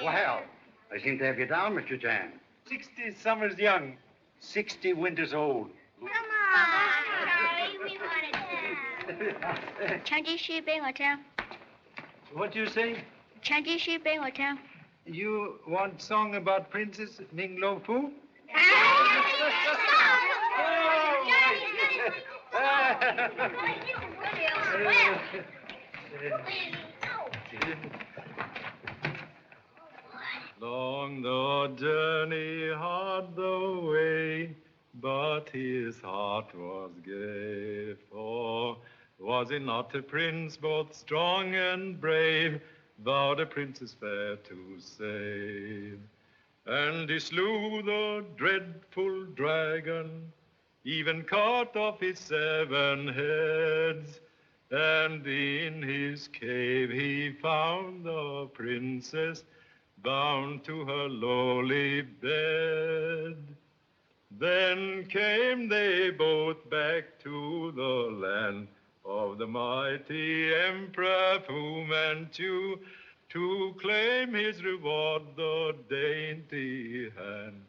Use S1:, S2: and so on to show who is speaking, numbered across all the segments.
S1: Well, I seem to have you down, Mr. Chan.
S2: 60 summers young, 60 winters old.
S3: Come on, Charlie, we want to tell. 长期续兵我听，
S2: What do you say?
S3: 长期续兵我听。
S2: You want song about Princess Ming Lo Fu? Long the journey, hard the way, but his heart was gay. For was he not a prince, both strong and brave, vowed a princess fair to save? And he slew the dreadful dragon, even cut off his 7 heads. And in his cave he found the princess, bound to her lowly bed. Then came they both back to the land of the mighty Emperor Fu Manchu, to claim his reward, the dainty hand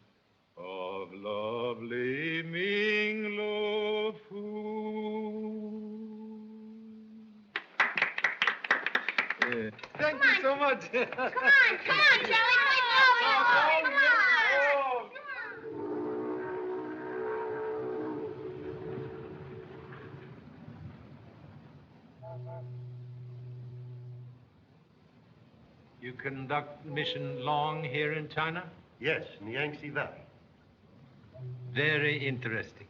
S2: of lovely Ming Lo Fu. Thank you so much.
S3: Come on, Charlie, come on.
S2: You conduct mission long here in China?
S1: Yes, in the Yangtze Valley.
S2: Very interesting.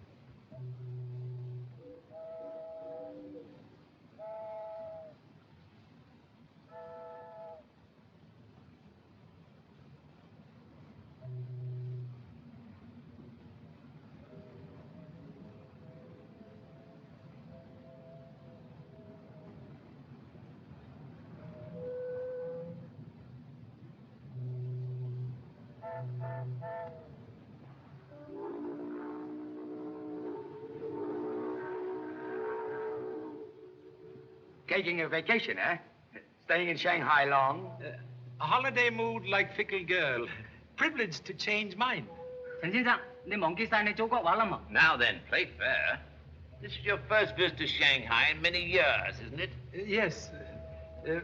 S4: Taking a vacation, eh? Staying in Shanghai long?
S2: A holiday mood like fickle girl. Privileged to change mind.
S4: 陳先生，你忘記晒你祖國話啦嘛？
S5: Now then, play fair. This is your first visit to Shanghai in many years, isn't it?
S2: Yes.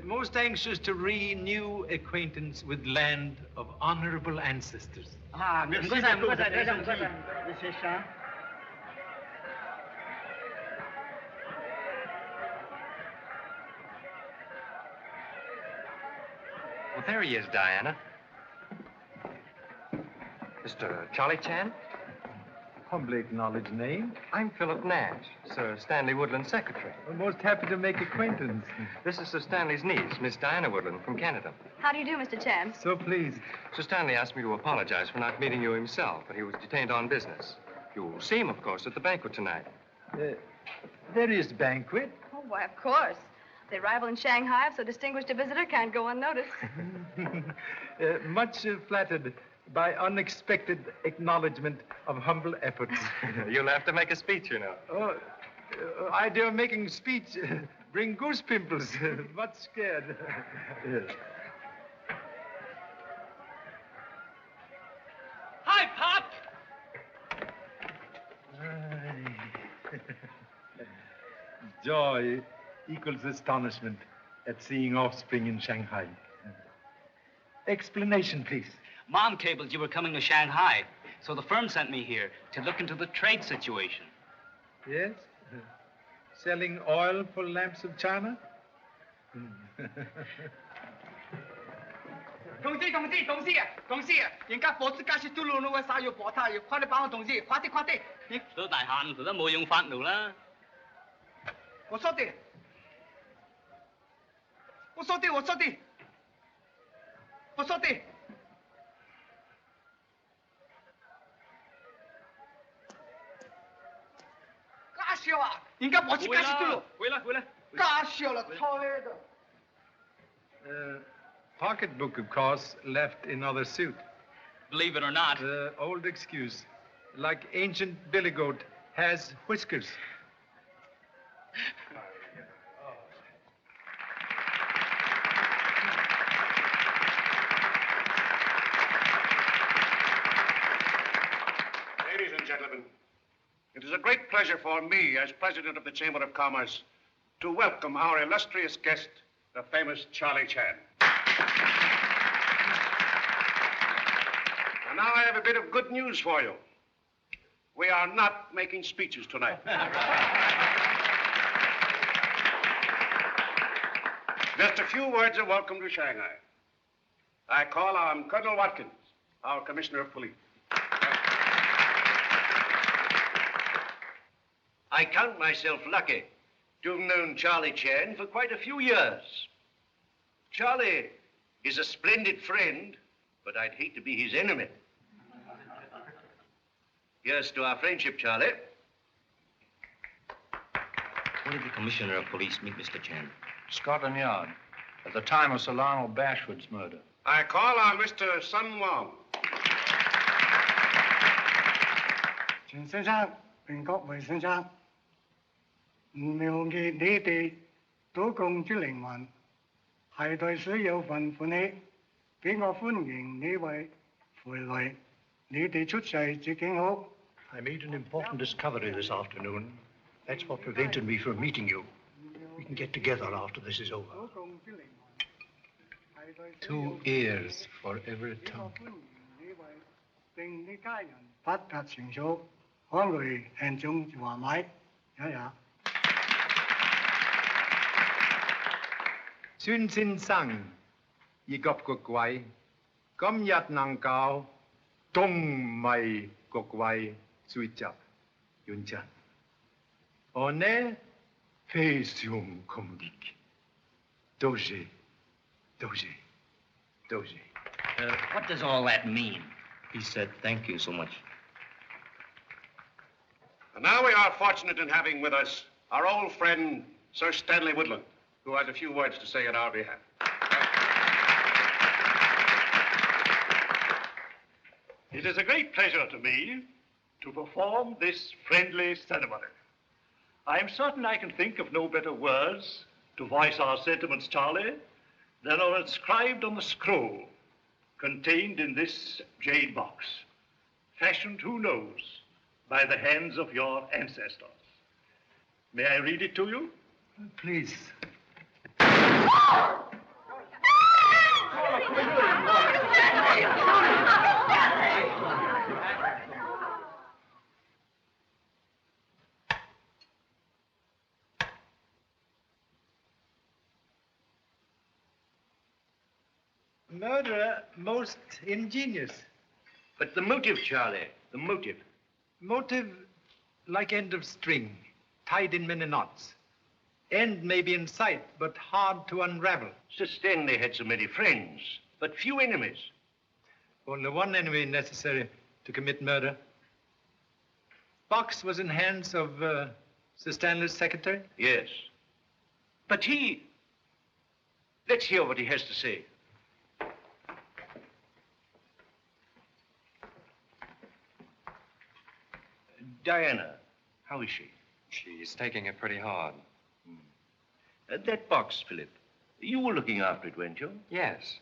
S2: Most anxious to renew acquaintance with land of honorable ancestors.
S4: 啊，唔該晒，唔該晒，唔該晒，唔該晒。謝謝。
S6: Well, there he is, Diana. Mr. Charlie Chan?
S2: Humbly acknowledged name.
S6: I'm Philip Nash, Sir Stanley Woodland's secretary.
S2: I'm most happy to make acquaintance.
S6: This is Sir Stanley's niece, Miss Diana Woodland, from Canada.
S7: How do you do, Mr. Chan?
S2: So pleased.
S6: Sir Stanley asked me to apologize for not meeting you himself, but he was detained on business. You'll see him, of course, at the banquet tonight.
S2: There is banquet.
S7: Oh, why, of course. The arrival in Shanghai of so distinguished a visitor can't go unnoticed.
S2: Much flattered by unexpected acknowledgement of humble efforts.
S6: You'll have to make a speech, you know.
S2: Oh, idea of making speech bring goose pimples. Much scared. Yes.
S4: Hi, Pop!
S2: Joy equals astonishment at seeing offspring in Shanghai. Explanation, please.
S8: Mom cabled you were coming to Shanghai, so the firm sent me here to look into the trade situation.
S2: Yes? Selling oil for lamps of China?
S4: 同志，人家火子加是嘟嚕嚕嘅晒要火太，快啲幫我同志，快啲！
S8: 都大限佢都冇用發怒啦。
S4: 我說的。假笑啊！人家火子加是嘟嚕。
S8: 回來。
S4: 假笑啦，錯的。
S2: Pocketbook, of course, left in other suit.
S8: Believe it or not.
S2: Old excuse. Like ancient billy goat has whiskers.
S1: Ladies and gentlemen, it is a great pleasure for me, as president of the Chamber of Commerce, to welcome our illustrious guest, the famous Charlie Chan. And now I have a bit of good news for you. We are not making speeches tonight. Just a few words of welcome to Shanghai. I call on Colonel Watkins, our Commissioner of Police.
S9: I count myself lucky to have known Charlie Chan for quite a few years. Charlie is a splendid friend, but I'd hate to be his enemy. Here's to our friendship, Charlie.
S8: When did the Commissioner of Police meet Mr. Chan?
S10: Scotland Yard, at the time of Sir Lionel Bashwood's murder.
S1: I call on Mr. Sun Wong.
S11: 錢先生、榮國維先生，描傑你哋賭共之靈魂，係對水有份歡喜，俾我歡迎你位回來，你哋出世至景好。
S10: I made an important discovery this afternoon. That's what prevented me from meeting you. We can get together after this is over.
S2: 2 ears for every tongue.
S11: 令你家人發達成數，可來慶祝話買，
S2: 孫先生，而急個鬼，今日能夠東迷個鬼追襲完成，我呢非常感激，多謝。
S8: What does all that mean? He said, thank you so much.
S1: And now we are fortunate in having with us our old friend, Sir Stanley Woodland, who has a few words to say on our behalf.
S12: It is a great pleasure to me to perform this friendly ceremony. I am certain I can think of no better words to voice our sentiments, Charlie, than are inscribed on the scroll contained in this jade box, fashioned, who knows, by the hands of your ancestors. May I read it to you?
S2: Please. Murderer most ingenious.
S9: But the motive, Charlie, the motive.
S2: Motive like end of string, tied in many knots. End may be in sight, but hard to unravel.
S9: Sir Stanley had so many friends, but few enemies.
S2: Only one enemy necessary to commit murder. Box was in hands of Sir Stanley's secretary?
S9: Yes. But he... Let's hear what he has to say. Diana, how is she?
S6: She's taking it pretty hard.
S9: That box, Philip. You were looking after it, weren't you?
S6: Yes.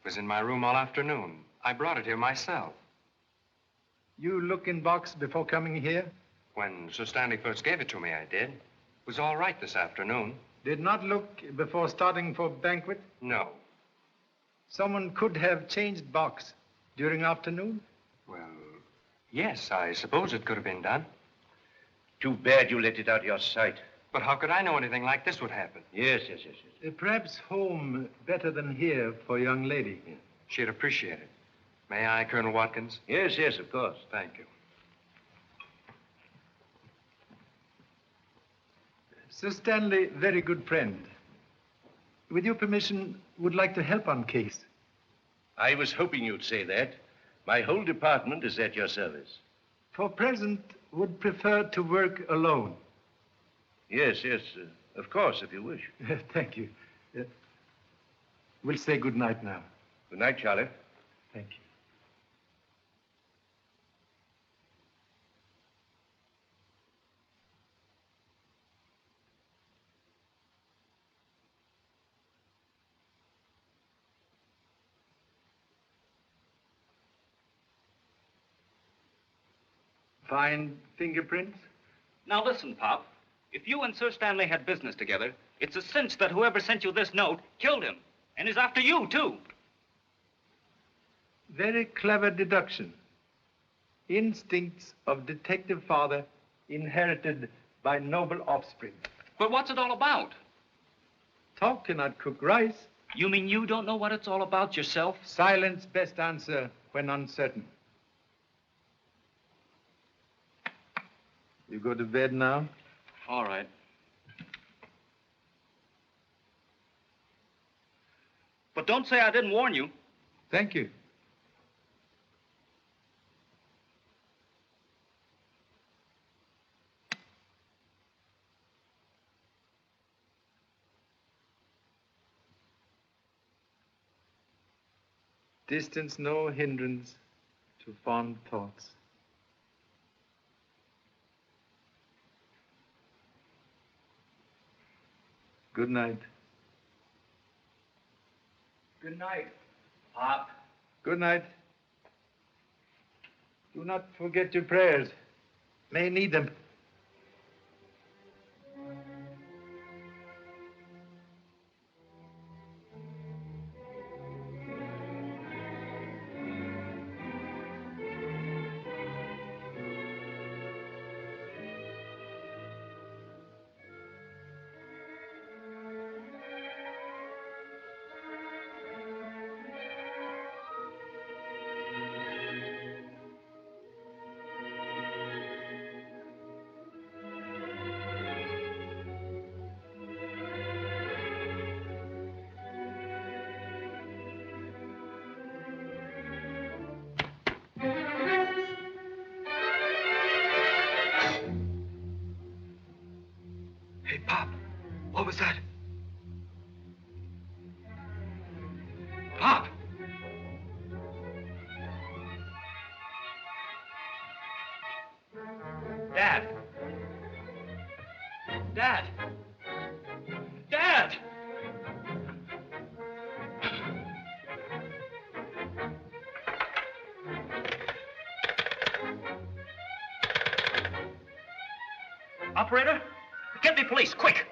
S6: It was in my room all afternoon. I brought it here myself.
S2: You look in box before coming here?
S6: When Sir Stanley first gave it to me, I did. It was all right this afternoon.
S2: Did not look before starting for banquet?
S6: No.
S2: Someone could have changed box during afternoon?
S6: Well, yes, I suppose it could have been done.
S9: Too bad you let it out of your sight.
S6: But how could I know anything like this would happen?
S9: Yes.
S2: Perhaps home better than here for a young lady.
S6: Yeah. She'd appreciate it. May I, Colonel Watkins?
S9: Yes, of course.
S6: Thank you.
S2: Sir Stanley, very good friend. With your permission, would like to help on case.
S9: I was hoping you'd say that. My whole department is at your service.
S2: For present, would prefer to work alone.
S9: Yes, of course, if you wish.
S2: Thank you. We'll say good night now.
S9: Good night, Charlie.
S2: Thank you. Fine fingerprints?
S8: Now listen, Pop. If you and Sir Stanley had business together, it's a cinch that whoever sent you this note killed him. And is after you, too.
S2: Very clever deduction. Instincts of detective father inherited by noble offspring.
S8: But what's it all about?
S2: Talk cannot cook rice.
S8: You mean you don't know what it's all about yourself?
S2: Silence best answer when uncertain. You go to bed now?
S8: All right. But don't say I didn't warn you.
S2: Thank you. Distance no hindrance to fond thoughts. Good night.
S8: Good night, Pop.
S2: Good night. Do not forget your prayers. May need them.
S6: Hey, Pop, what was that? Pop!
S8: Dad! Dad! Dad! Operator, get me police, quick!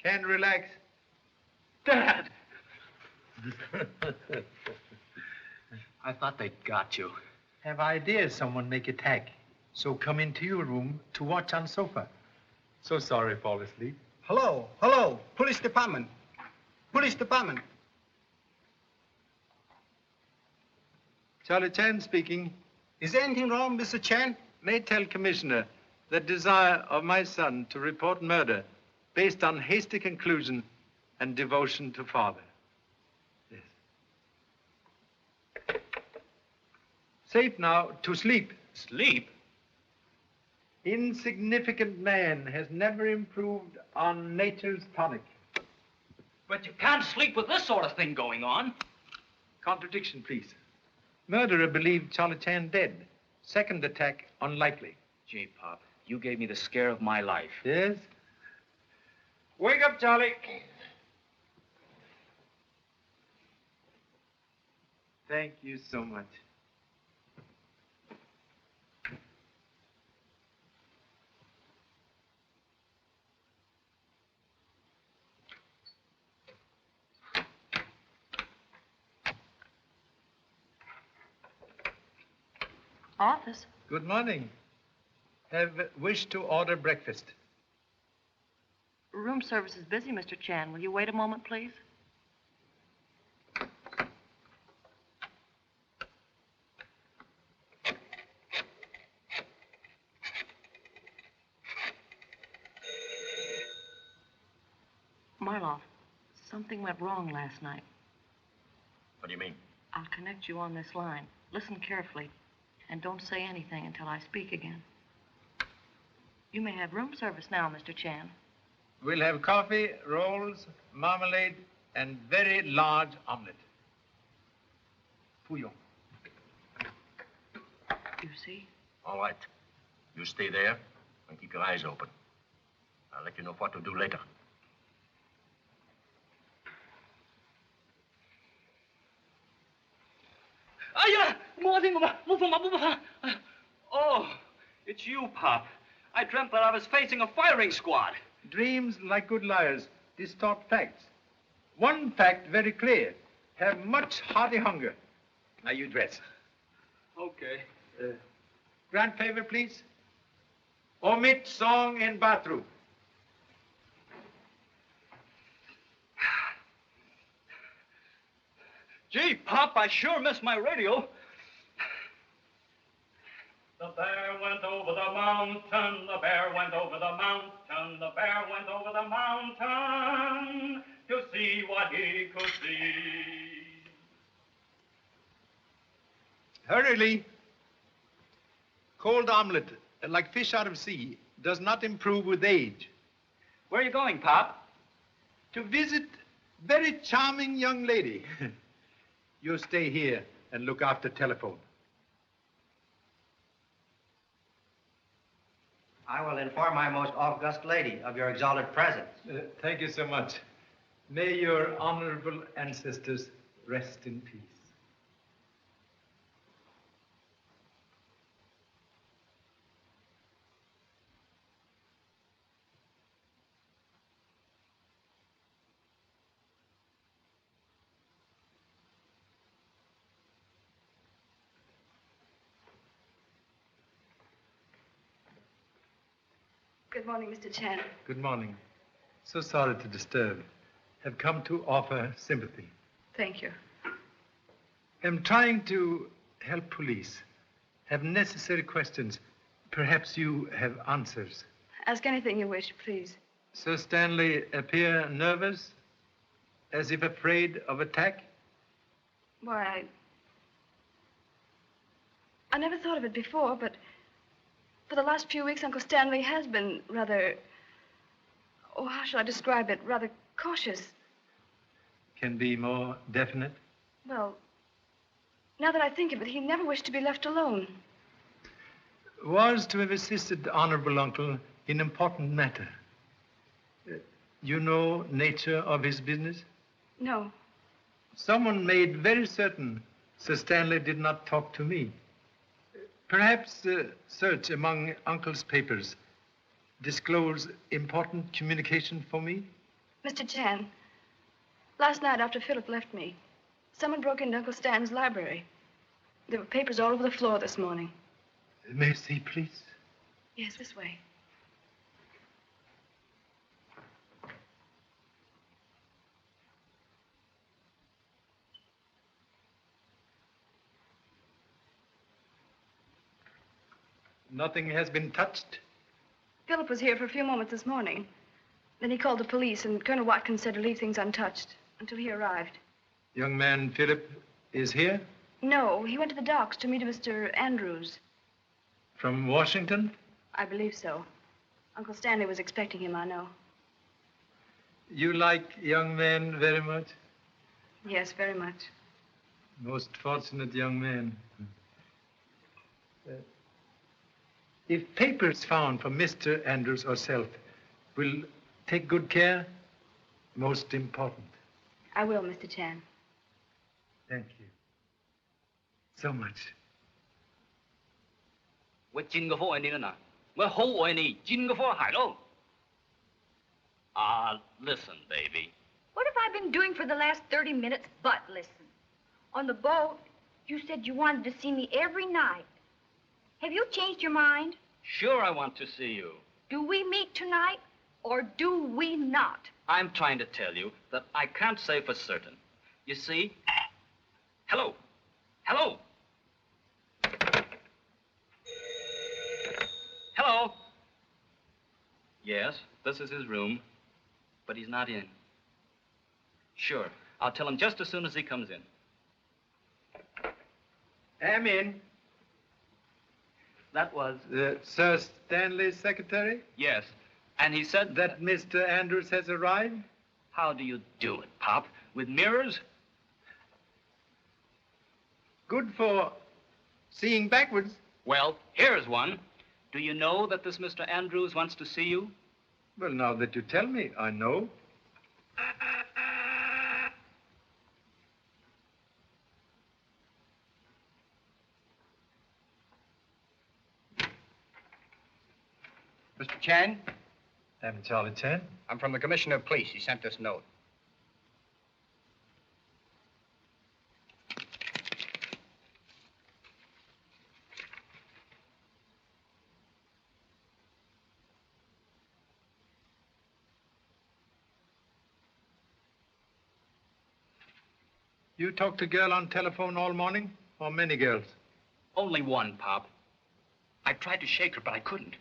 S2: Can't relax.
S8: Dad!
S2: I thought they got you. Have ideas someone make attack. So come into your room to watch on sofa. So sorry, fall asleep.
S4: Hello, police department. Police department.
S2: Charlie Chan speaking.
S4: Is there anything wrong, Mr. Chan?
S2: May tell Commissioner the desire of my son to report murder based on hasty conclusion and devotion to father. Yes. Safe now to sleep.
S8: Sleep?
S2: Insignificant man has never improved on nature's tonic.
S8: But you can't sleep with this sort of thing going on.
S2: Contradiction, please. Murderer believed Charlie Chan dead. Second attack unlikely.
S8: Gee, Pop, you gave me the scare of my life.
S2: Yes? Wake up, Charlie. Thank you so much.
S7: Office?
S2: Good morning. Have wished to order breakfast.
S7: Room service is busy, Mr. Chan. Will you wait a moment, please? Marloff, something went wrong last night.
S9: What do you mean?
S7: I'll connect you on this line. Listen carefully, and don't say anything until I speak again. You may have room service now, Mr. Chan.
S2: We'll have coffee, rolls, marmalade, and very large omelette. Fuyong.
S7: You see?
S9: All right. You stay there and keep your eyes open. I'll let you know what to do later.
S8: Oh, it's you, Pop. I dreamt that I was facing a firing squad.
S2: Dreams, like good liars, distort facts. One fact very clear. Have much hearty hunger. Now you dress.
S8: Okay.
S2: Grand favor, please. Omit song in bathroom.
S8: Gee, Pop, I sure miss my radio.
S12: The bear went over the mountain, the bear went over the mountain, the bear went over the mountain to see what he could see.
S2: Hurriedly. Cold omelette, like fish out of sea, does not improve with age.
S8: Where are you going, Pop?
S2: To visit very charming young lady. You stay here and look after telephone.
S13: I will inform my most august lady of your exalted presence.
S2: Thank you so much. May your honorable ancestors rest in peace.
S7: Good morning, Mr. Chan.
S2: Good morning. So sorry to disturb. Have come to offer sympathy.
S7: Thank you.
S2: Am trying to help police. Have necessary questions. Perhaps you have answers.
S7: Ask anything you wish, please.
S2: Sir Stanley appear nervous, as if afraid of attack?
S7: Why, I never thought of it before, but for the last few weeks, Uncle Stanley has been rather, oh, how shall I describe it? Rather cautious.
S2: Can be more definite?
S7: Well, now that I think of it, he never wished to be left alone.
S2: Was to have assisted honorable uncle in important matter. You know nature of his business?
S7: No.
S2: Someone made very certain Sir Stanley did not talk to me. Perhaps search among uncle's papers disclose important communication for me?
S7: Mr. Chan, last night after Philip left me, someone broke into Uncle Stan's library. There were papers all over the floor this morning.
S2: May I see, please?
S7: Yes, this way.
S2: Nothing has been touched?
S7: Philip was here for a few moments this morning. Then he called the police, and Colonel Watkins said to leave things untouched until he arrived.
S2: Young man Philip is here?
S7: No, he went to the docks to meet Mr. Andrews.
S2: From Washington?
S7: I believe so. Uncle Stanley was expecting him, I know.
S2: You like young men very much?
S7: Yes, very much.
S2: Most fortunate young man. If papers found from Mr. Andrews or self, will take good care. Most important.
S7: I will, Mr. Chan.
S2: Thank you. So much.
S8: 我真个好爱你了呐，我好爱你，真个好害咯。Listen, baby.
S14: What have I been doing for the last 30 minutes but listen? On the boat, you said you wanted to see me every night. Have you changed your mind?
S8: Sure, I want to see you.
S14: Do we meet tonight, or do we not?
S8: I'm trying to tell you that I can't say for certain. You see? Hello. Hello. Hello. Yes, this is his room, but he's not in. Sure, I'll tell him just as soon as he comes in.
S2: Am in.
S8: That was...
S2: Sir Stanley's secretary?
S8: Yes, and he said...
S2: That Mr. Andrews has arrived?
S8: How do you do it, Pop? With mirrors?
S2: Good for seeing backwards.
S8: Well, here's one. Do you know that this Mr. Andrews wants to see you?
S2: Well, now that you tell me, I know.
S13: Mr. Chan?
S2: I'm Charlie Chan.
S13: I'm from the Commissioner of Police. He sent this note.
S2: You talked to a girl on telephone all morning? Or many girls?
S8: Only one, Pop. I tried to shake her, but I couldn't.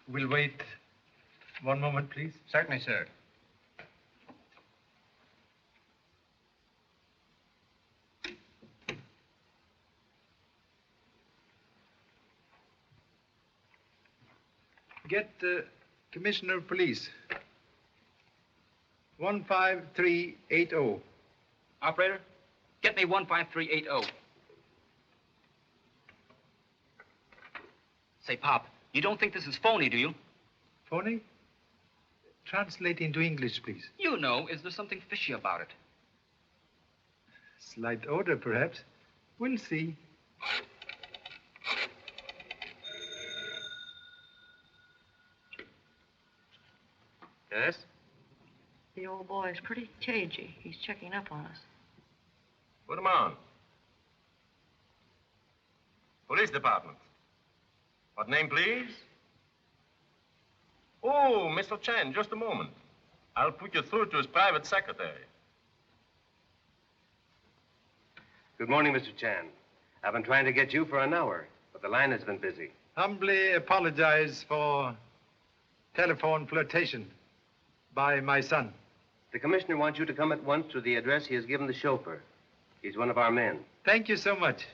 S2: We'll wait one moment, please.
S13: Certainly, sir.
S2: Get Commissioner of Police. 15380.
S8: Operator, get me 15380. Say, Pop, you don't think this is phony, do you?
S2: Phony? Translate into English, please.
S8: You know, is there something fishy about it?
S2: Slight odor, perhaps. We'll see.
S6: Yes?
S15: The old boy is pretty cagey. He's checking up on us.
S16: Put him on. Police Department. What name, please? Oh, Mr. Chan, just a moment. I'll put you through to his private secretary.
S9: Good morning, Mr. Chan. I've been trying to get you for an hour, but the line has been busy.
S2: Humbly apologize for telephone flirtation by my son.
S9: The commissioner wants you to come at once to the address he has given the chauffeur. He's one of our men.
S2: Thank you so much.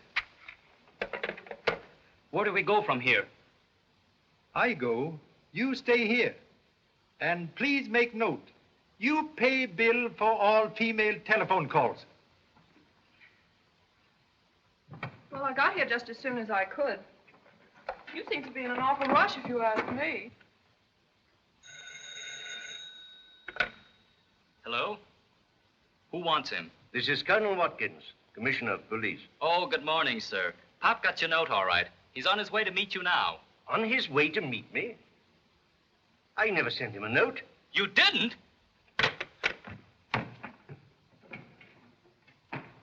S8: Where do we go from here?
S2: I go. You stay here. And please make note. You pay bill for all female telephone calls.
S7: Well, I got here just as soon as I could. You seem to be in an awful rush, if you ask me.
S8: Hello? Who wants him?
S9: This is Colonel Watkins, Commissioner of Police.
S8: Oh, good morning, sir. Pop got your note all right. He's on his way to meet you now.
S9: On his way to meet me? I never sent him a note.
S8: You didn't?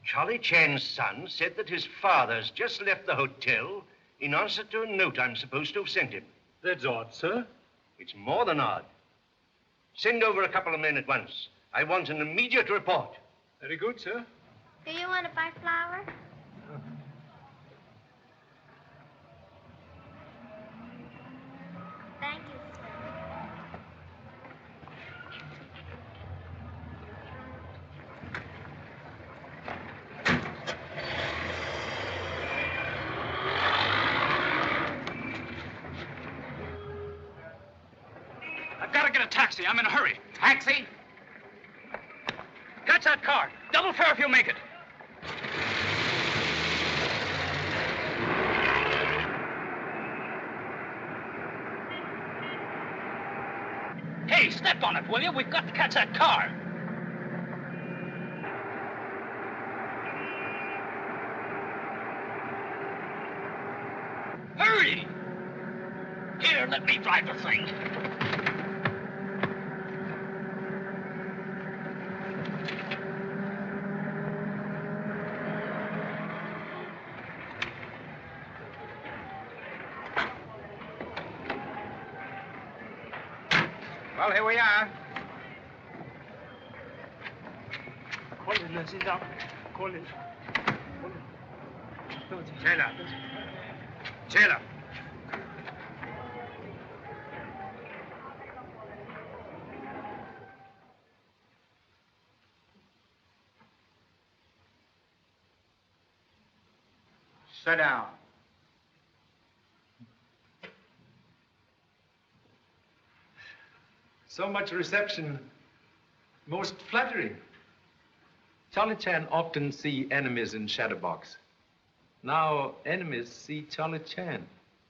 S9: Charlie Chan's son said that his father's just left the hotel in answer to a note I'm supposed to have sent him.
S2: That's odd, sir.
S9: It's more than odd. Send over a couple of men at once. I want an immediate report.
S2: Very good, sir.
S3: Do you want to buy flour? Thank you, sir.
S8: taxi. I'm in a hurry. Taxi? Catch that car. Double fare if you make it. Hey, step on it, will you? We've got to catch that car. Hurry! Here, let me drive the thing.
S2: Well, here we are.
S11: 可憐啊，先生，可憐。多謝。
S2: 車啦，車啦。Sit down. So much reception. Most flattering. Charlie Chan often see enemies in Shadowbox. Now enemies see Charlie Chan.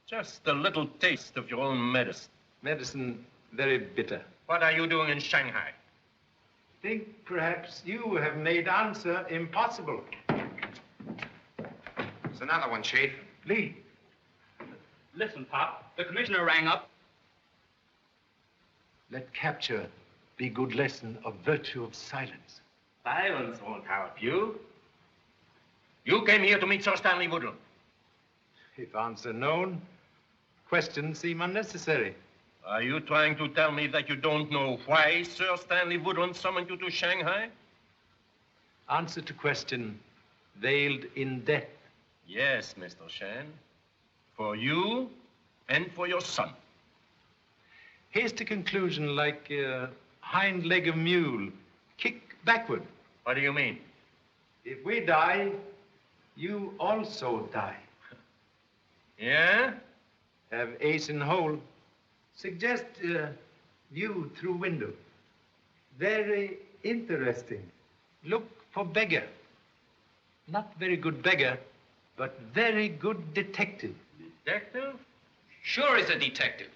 S16: Just a little taste of your own medicine.
S2: Medicine very bitter.
S16: What are you doing in Shanghai?
S2: Think perhaps you have made answer impossible.
S6: It's another one, Chief.
S2: Lee.
S8: Listen, Pop. The commissioner rang up.
S2: Let capture be good lesson of virtue of silence.
S16: Silence won't help you. You came here to meet Sir Stanley Woodland.
S2: If answer known, questions seem unnecessary.
S16: Are you trying to tell me that you don't know why Sir Stanley Woodland summoned you to Shanghai?
S2: Answer to question veiled in death.
S16: Yes, Mr. Shan. For you and for your son.
S2: Hasty conclusion like hind leg of mule, kick backward.
S16: What do you mean?
S2: If we die, you also die.
S16: Yeah?
S2: Have ace in hole. Suggest view through window. Very interesting. Look for beggar. Not very good beggar, but very good detective.
S16: Detective?
S8: Sure he's a detective.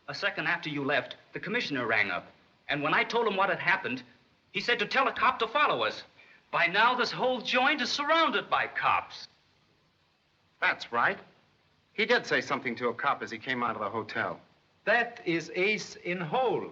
S8: A second after you left, the commissioner rang up. And when I told him what had happened, he said to tell a cop to follow us. By now, this whole joint is surrounded by cops.
S6: That's right. He did say something to a cop as he came out of the hotel.
S2: That is ace in hole.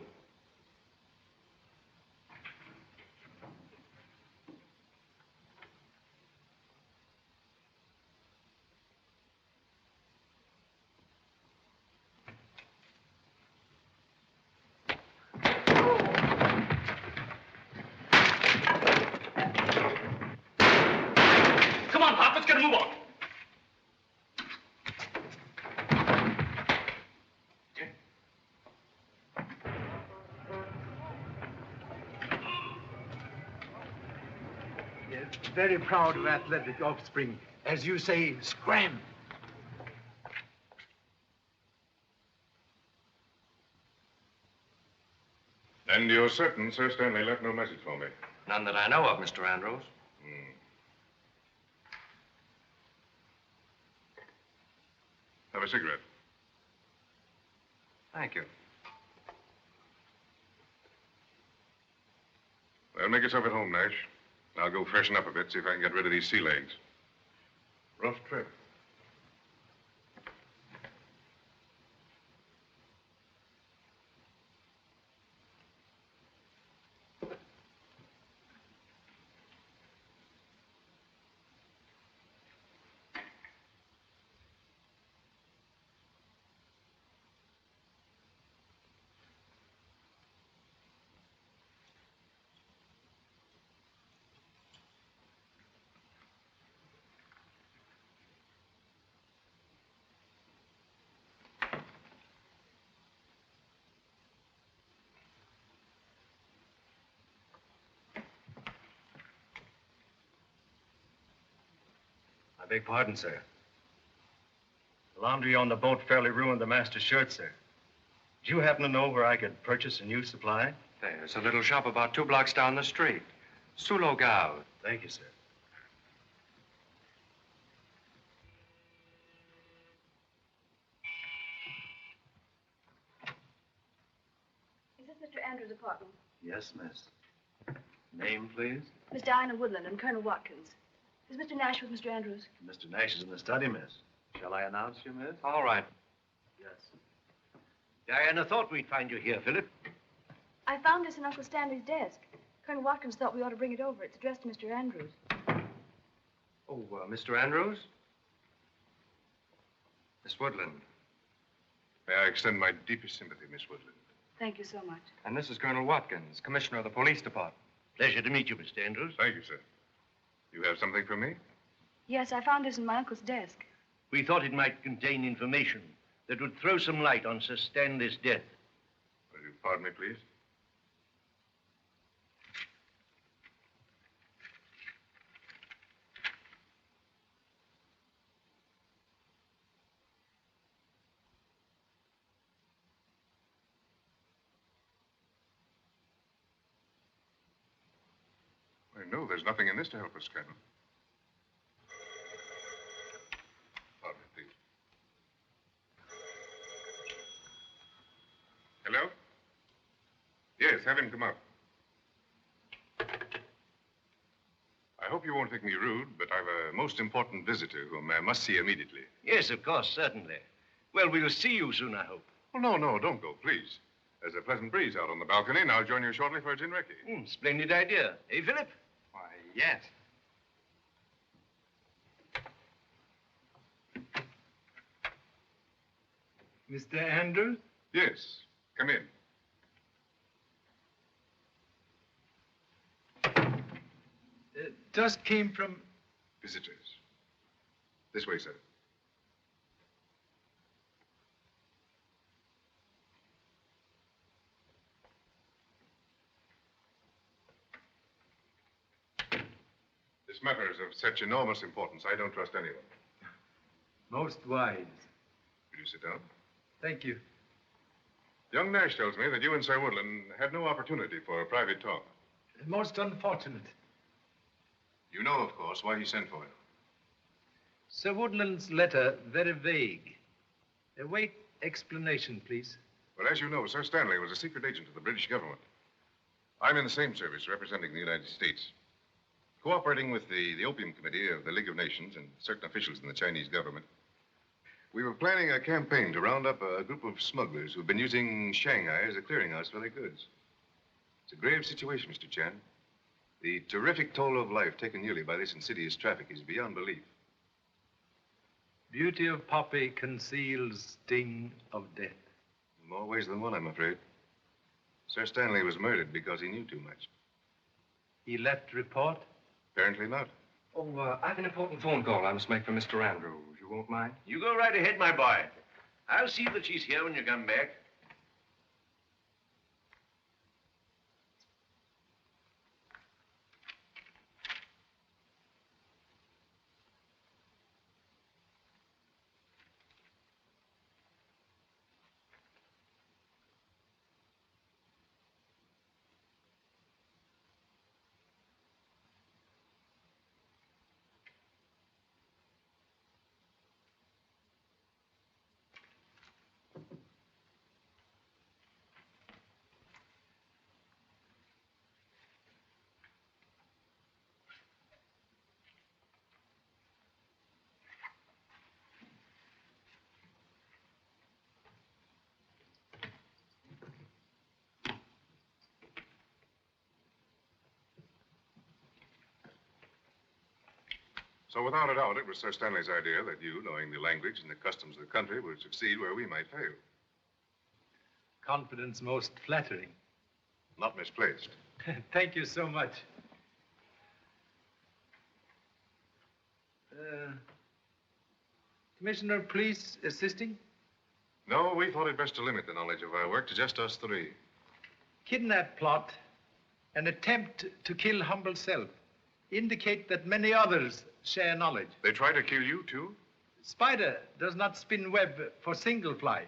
S8: Come on, Pop, let's get a move on.
S2: Very proud of athletic offspring. As you say, scram.
S17: And you're certain Sir Stanley left no message for me?
S6: None that I know of, Mr. Andrews.
S17: Have a cigarette.
S6: Thank you.
S17: Well, make yourself at home, Nash. I'll go freshen up a bit, see if I can get rid of these sea legs. Rough trip.
S6: I beg pardon, sir.
S16: The laundry on the boat fairly ruined the master's shirt, sir.
S10: Do you happen to know where I could purchase a new supply?
S6: There's a little shop about 2 blocks down the street. Sulo Gao.
S10: Thank you, sir.
S7: Is this Mr. Andrews' apartment?
S10: Yes, miss. Name, please?
S7: Miss Diana Woodland and Colonel Watkins. Is Mr. Nash with Mr. Andrews?
S10: Mr. Nash is in the study, miss. Shall I announce you, miss?
S6: All right.
S10: Yes.
S9: Diana thought we'd find you here, Philip.
S7: I found this in Uncle Stanley's desk. Colonel Watkins thought we ought to bring it over. It's addressed to Mr. Andrews.
S6: Oh, Mr. Andrews? Miss Woodland.
S17: May I extend my deepest sympathy, Miss Woodland.
S7: Thank you so much.
S6: And this is Colonel Watkins, Commissioner of the Police Department.
S9: Pleasure to meet you, Mr. Andrews.
S17: Thank you, sir. You have something for me?
S7: Yes, I found this in my uncle's desk.
S9: We thought it might contain information that would throw some light on Sir Stanley's death.
S17: Will you pardon me, please? No, there's nothing in this to help us, Colonel. Pardon me, please. Hello? Yes, have him come up. I hope you won't think me rude, but I've a most important visitor whom I must see immediately.
S9: Yes, of course, certainly. Well, we'll see you soon, I hope.
S17: Oh, no, don't go, please. There's a pleasant breeze out on the balcony, and I'll join you shortly for a gin recce.
S9: Splendid idea. Eh, Philip?
S6: Why, yes.
S2: Mr. Andrews?
S17: Yes, come in.
S2: Just came from...
S17: Visitors. This way, sir. This matter is of such enormous importance, I don't trust anyone.
S2: Most wise.
S17: Will you sit down?
S2: Thank you.
S17: Young Nash tells me that you and Sir Woodland had no opportunity for a private talk.
S2: Most unfortunate.
S17: You know, of course, why he sent for you.
S2: Sir Woodland's letter, very vague. Await explanation, please.
S17: Well, as you know, Sir Stanley was a secret agent of the British government. I'm in the same service, representing the United States. Cooperating with the Opium Committee of the League of Nations and certain officials in the Chinese government, we were planning a campaign to round up a group of smugglers who've been using Shanghai as a clearinghouse for their goods. It's a grave situation, Mr. Chan. The terrific toll of life taken yearly by this insidious traffic is beyond belief.
S2: Beauty of poppy conceals sting of death.
S17: In more ways than one, I'm afraid. Sir Stanley was murdered because he knew too much.
S2: He left report?
S17: Apparently not.
S6: Oh, I have an important phone call I must make for Mr. Andrews. You won't mind?
S9: You go right ahead, my boy. I'll see that she's here when you come back.
S17: So without a doubt, it was Sir Stanley's idea that you, knowing the language and the customs of the country, would succeed where we might fail.
S2: Confidence most flattering.
S17: Not misplaced.
S2: Thank you so much. Commissioner of Police assisting?
S17: No, we thought it best to limit the knowledge of our work to just us three.
S2: Kidnap plot, an attempt to kill humble self, indicate that many others share knowledge.
S17: They try to kill you, too?
S2: Spider does not spin web for single fly.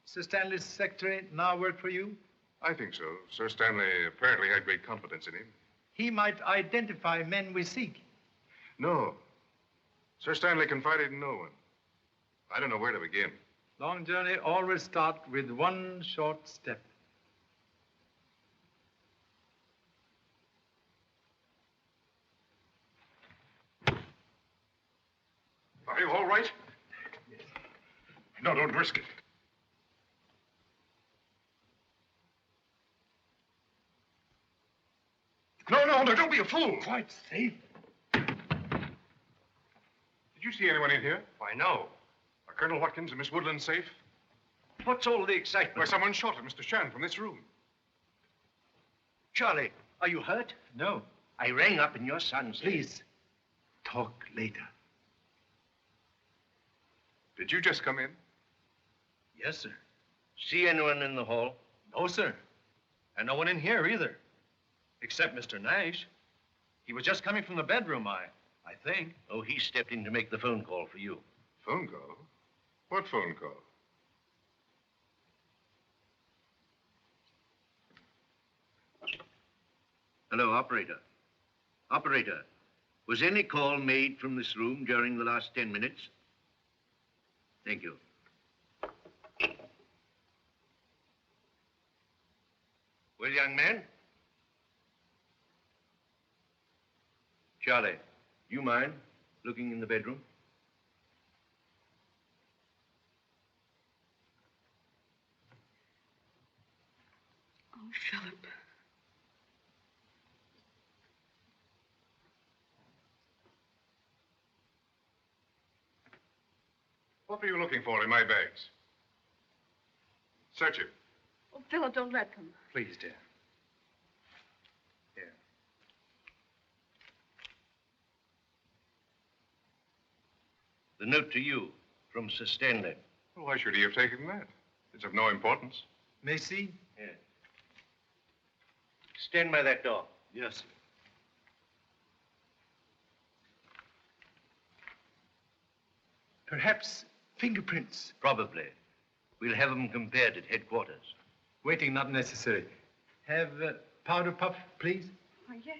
S2: Sir Stanley's secretary now work for you?
S17: I think so. Sir Stanley apparently had great confidence in him.
S2: He might identify men we seek.
S17: No. Sir Stanley confided in no one. I don't know where to begin.
S2: Long journey always start with one short step.
S17: Are you all right? No, don't risk it. No, don't be a fool.
S2: Quite safe.
S17: Did you see anyone in here?
S6: Why, no.
S17: Are Colonel Watkins and Miss Woodland safe?
S9: What's all the excitement?
S17: Why, someone shot at Mr. Shan from this room.
S9: Charlie, are you hurt?
S2: No.
S9: I rang up and your son said...
S2: Please, talk later.
S17: Did you just come in?
S2: Yes, sir.
S9: See anyone in the hall?
S6: No, sir. And no one in here either. Except Mr. Nash. He was just coming from the bedroom, I think.
S9: Oh, he stepped in to make the phone call for you.
S17: Phone call? What phone call?
S9: Hello, operator. Operator, was any call made from this room during the last 10 minutes? Thank you. Well, young man? Charlie, you mind looking in the bedroom?
S7: Oh, Philip.
S17: What were you looking for in my bags? Search it.
S7: Oh, Philip, don't let them.
S2: Please, dear. Here.
S9: The note to you from Sir Stanley.
S17: Well, why should he have taken that? It's of no importance.
S2: Macy?
S9: Yes. Stand by that door.
S2: Yes, sir. Perhaps fingerprints.
S9: Probably. We'll have them compared at headquarters.
S2: Waiting not necessary. Have powder puff, please.
S7: Oh, yes.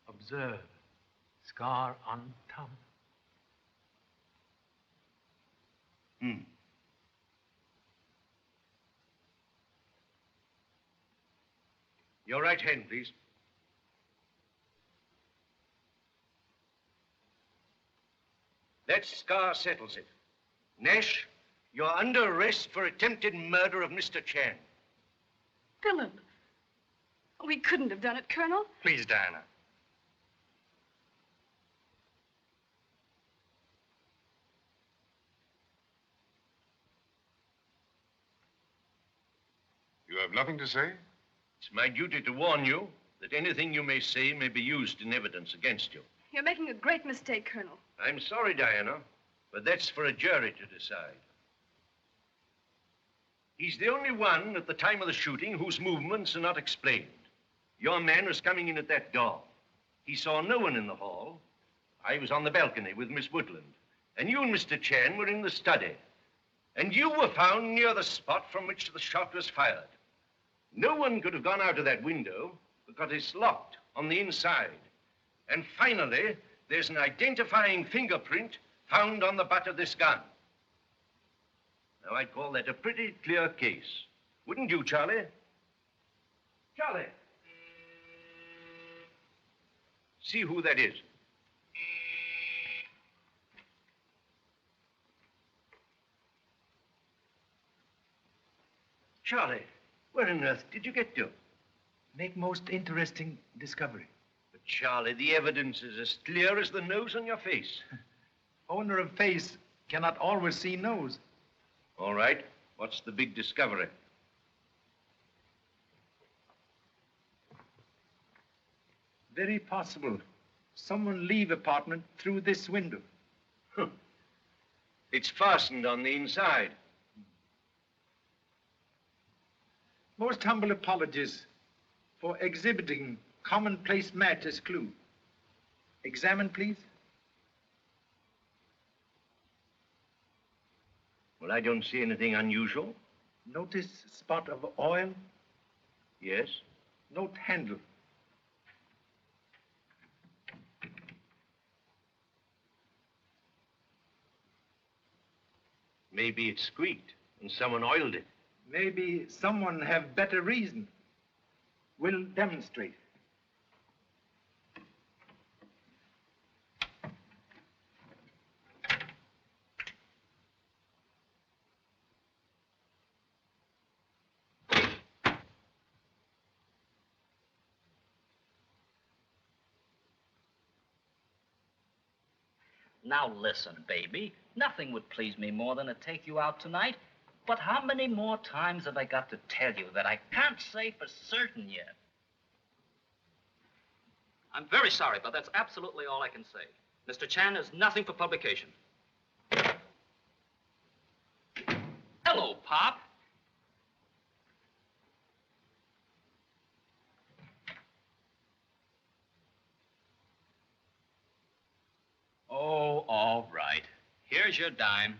S2: Observe. Scar on thumb.
S9: Your right hand, please. That scar settles it. Nash, you're under arrest for attempted murder of Mr. Chan.
S7: Philip. We couldn't have done it, Colonel.
S6: Please, Diana.
S17: You have nothing to say?
S9: It's my duty to warn you that anything you may say may be used in evidence against you.
S7: You're making a great mistake, Colonel.
S9: I'm sorry, Diana, but that's for a jury to decide. He's the only one at the time of the shooting whose movements are not explained. Your man was coming in at that door. He saw no one in the hall. I was on the balcony with Miss Woodland. And you and Mr. Chan were in the study. And you were found near the spot from which the shot was fired. No one could have gone out of that window because it's locked on the inside. And finally, there's an identifying fingerprint found on the butt of this gun. Now, I'd call that a pretty clear case. Wouldn't you, Charlie? Charlie. See who that is. Charlie, where on earth did you get to?
S2: Make most interesting discovery.
S9: But, Charlie, the evidence is as clear as the nose on your face.
S2: Owner of face cannot always see nose.
S9: All right. What's the big discovery?
S2: Very possible. Someone leave apartment through this window.
S9: It's fastened on the inside.
S2: Most humble apologies for exhibiting commonplace match as clue. Examine, please.
S9: Well, I don't see anything unusual.
S2: Notice spot of oil.
S9: Yes?
S2: Note handle.
S9: Maybe it squeaked and someone oiled it.
S2: Maybe someone have better reason. Will demonstrate.
S8: Now listen, baby. Nothing would please me more than to take you out tonight. But how many more times have I got to tell you that I can't say for certain yet? I'm very sorry, but that's absolutely all I can say. Mr. Chan is nothing for publication. Hello, Pop. Oh, all right. Here's your dime.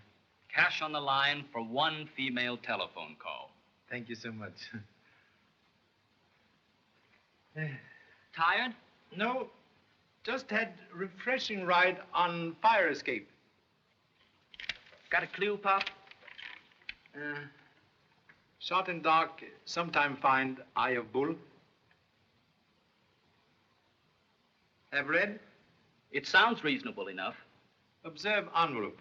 S8: Cash on the line for one female telephone call.
S2: Thank you so much.
S8: Tired?
S2: No, just had refreshing ride on fire escape.
S8: Got a clue, Pop?
S2: Shot in dark, sometime find eye of bull. Have read?
S8: It sounds reasonable enough.
S2: Observe envelope.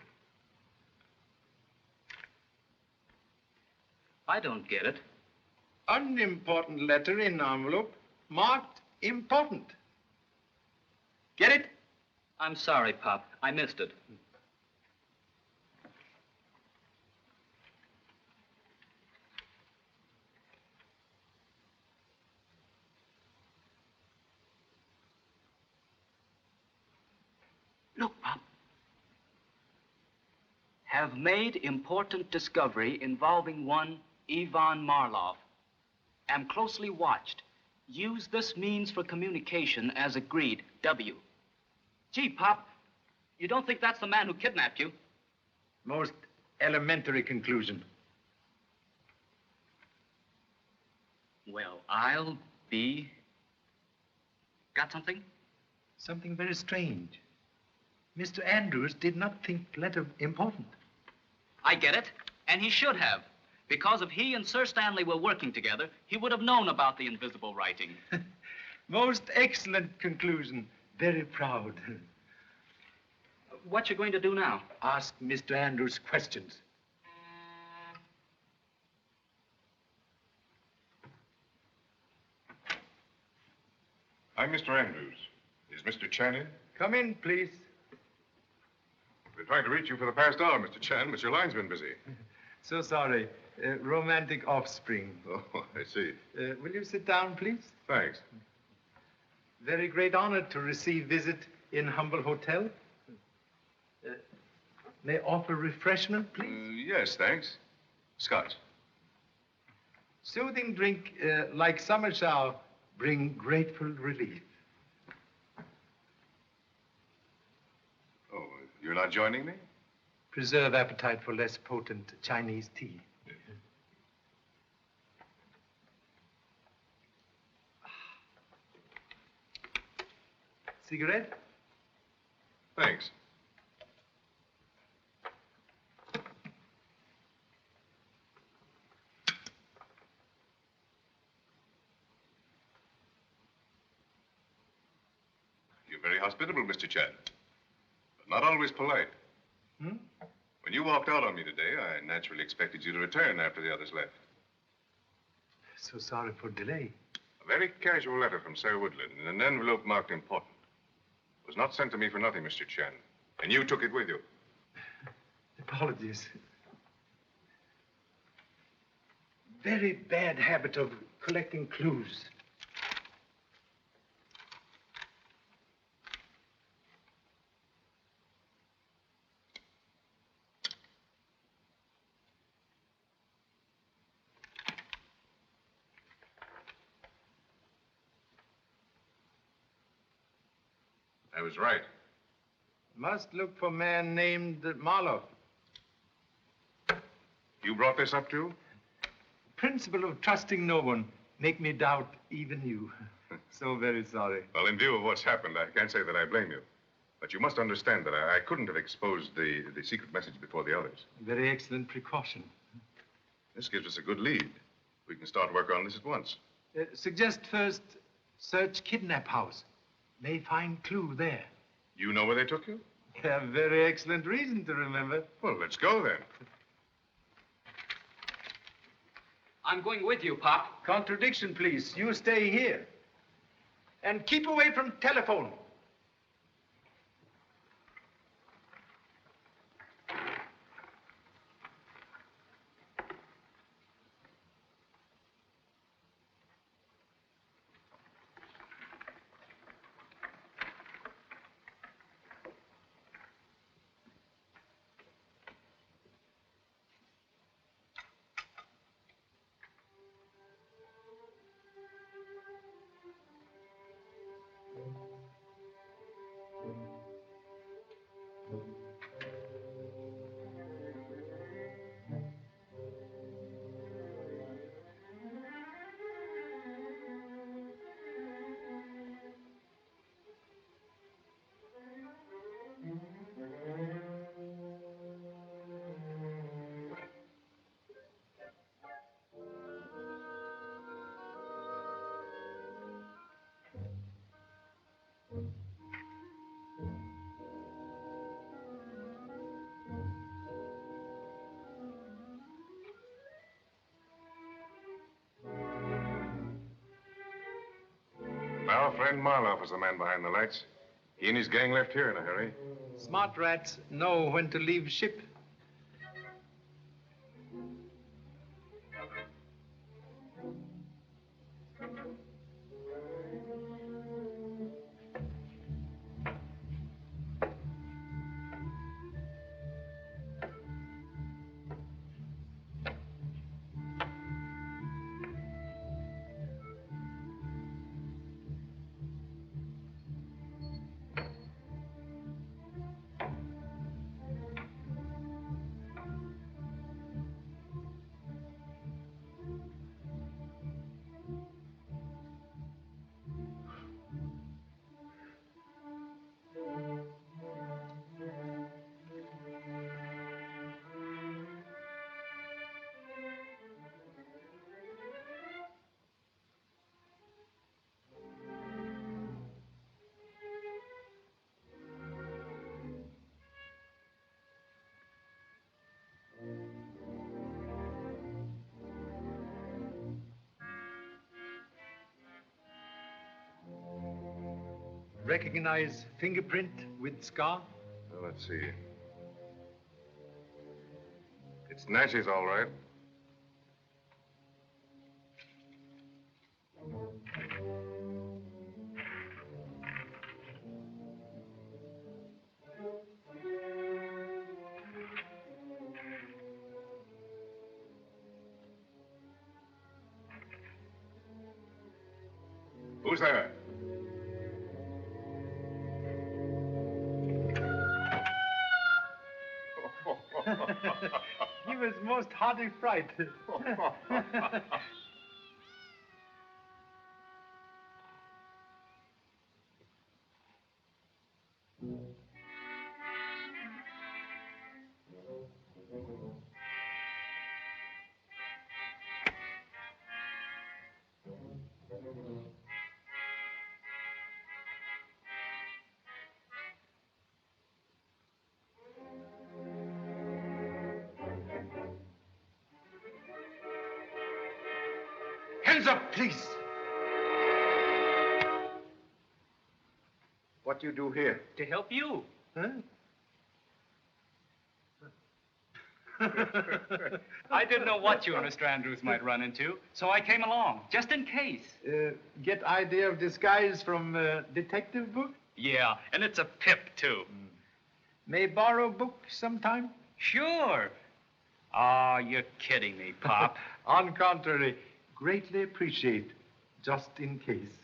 S8: I don't get it.
S2: Unimportant letter in envelope, marked important. Get it?
S8: I'm sorry, Pop. I missed it. Look, Pop. Have made important discovery involving one Ivan Marlov. Am closely watched. Use this means for communication as agreed. W. Gee, Pop, you don't think that's the man who kidnapped you?
S2: Most elementary conclusion.
S8: Well, I'll be... Got something?
S2: Something very strange. Mr. Andrews did not think letter important.
S8: I get it, and he should have. Because if he and Sir Stanley were working together, he would have known about the invisible writing.
S2: Most excellent conclusion. Very proud.
S8: What you going to do now?
S2: Ask Mr. Andrews questions.
S17: I'm Mr. Andrews. Is Mr. Chan in?
S2: Come in, please.
S17: Been trying to reach you for the past hour, Mr. Chan, but your line's been busy.
S2: So sorry. Romantic offspring.
S17: Oh, I see.
S2: Will you sit down, please?
S17: Thanks.
S2: Very great honor to receive visit in humble hotel. May I offer refreshment, please?
S17: Yes, thanks. Scotch.
S2: Soothing drink like summer shower bring grateful relief.
S17: Oh, you're not joining me?
S2: Preserve appetite for less potent Chinese tea. Cigarette?
S17: Thanks. You're very hospitable, Mr. Chan, but not always polite.
S2: Hmm?
S17: When you walked out on me today, I naturally expected you to return after the others left.
S2: So sorry for delay.
S17: A very casual letter from Sir Woodland in an envelope marked important. It was not sent to me for nothing, Mr. Chan. And you took it with you.
S2: Apologies. Very bad habit of collecting clues.
S17: I was right.
S2: Must look for man named Marloff.
S17: You brought this up too?
S2: Principle of trusting no one. Make me doubt even you. So very sorry.
S17: Well, in view of what's happened, I can't say that I blame you. But you must understand that I couldn't have exposed the secret message before the others.
S2: Very excellent precaution.
S17: This gives us a good lead. We can start work on this at once.
S2: Suggest first search kidnap house. May find clue there.
S17: You know where they took you?
S2: Yeah, very excellent reason to remember.
S17: Well, let's go then.
S8: I'm going with you, Pop.
S2: Contradiction, please. You stay here. And keep away from telephone.
S17: Our friend Marloff is the man behind the lights. He and his gang left here in a hurry.
S2: Smart rats know when to leave ship. Recognize fingerprint with scar?
S17: Well, let's see. It's Nash's, all right. Who's there?
S2: He was most hearty fright. Hands up, please. What do you do here?
S8: To help you.
S2: Huh?
S8: I didn't know what you and Mr. Andrews might run into, so I came along, just in case.
S2: Get idea of disguise from detective book?
S8: Yeah, and it's a pip, too.
S2: May borrow book sometime?
S8: Sure. Oh, you're kidding me, Pop.
S2: On contrary, greatly appreciate, just in case.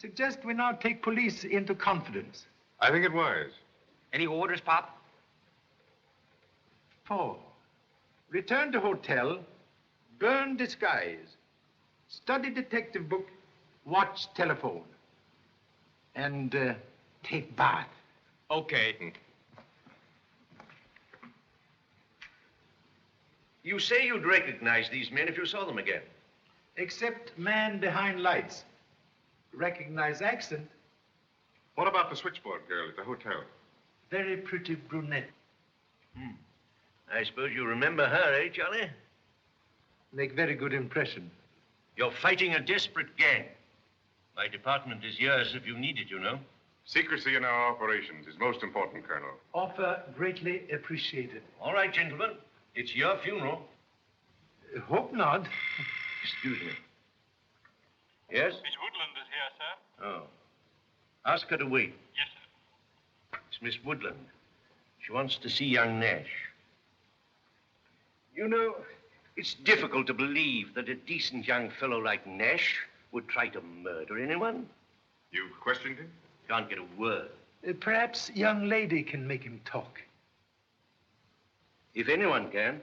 S2: Suggest we now take police into confidence.
S17: I think it wise.
S8: Any orders, Pop?
S2: 4. Return to hotel, burn disguise, study detective book, watch telephone, and take bath.
S8: Okay.
S9: You say you'd recognize these men if you saw them again.
S2: Except man behind lights. Recognize accent.
S17: What about the switchboard girl at the hotel?
S2: Very pretty brunette.
S9: I suppose you remember her, eh, Charlie?
S2: Make very good impression.
S9: You're fighting a desperate gang. My department is yours if you need it, you know.
S17: Secrecy in our operations is most important, Colonel.
S2: Offer greatly appreciated.
S9: All right, gentlemen. It's your funeral.
S2: Hope not.
S9: Excuse me. Yes?
S12: Miss Woodland is here, sir.
S9: Oh. Ask her to wait.
S12: Yes, sir.
S9: It's Miss Woodland. She wants to see young Nash. You know, it's difficult to believe that a decent young fellow like Nash would try to murder anyone.
S17: You've questioned him?
S9: Can't get a word.
S2: Perhaps young lady can make him talk.
S9: If anyone can.